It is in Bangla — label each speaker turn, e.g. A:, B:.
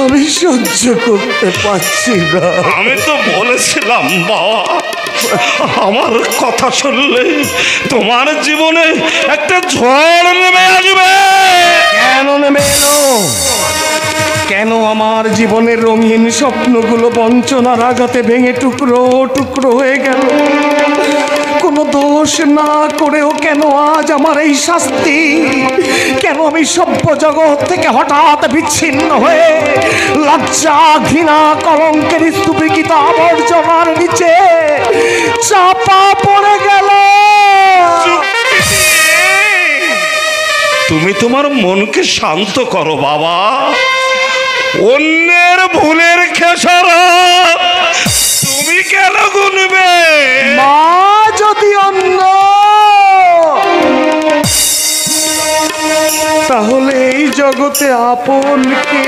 A: আমি সহ্য করতে পারছি না।
B: আমি তো বলেছিলাম বাবা, আমার কথা শুনলে তোমার জীবনে একটা ঝড় নেমে আসবে।
A: কেন নেমে এলো? কেন আমার জীবনের রঙিন স্বপ্নগুলো বঞ্চনার আঘাতে ভেঙে টুকরো টুকরো হয়ে গেল? কোনো দোষ না করেও কেন আজ আমার এই শাস্তি? কেন আমি সভ্য জগৎ থেকে হঠাৎ বিচ্ছিন্ন হয়ে লজ্জা ঘৃণা কলঙ্কের স্তূপীকৃত আবর্জনার নিচে চাপা পড়ে গেল?
B: তুমি তোমার মনকে শান্ত করো বাবা। অন্যের ভুলের খেসারত তুমি কেন গুনবে?
A: মা যদি অন্য, তাহলে এই জগতে আপন কে?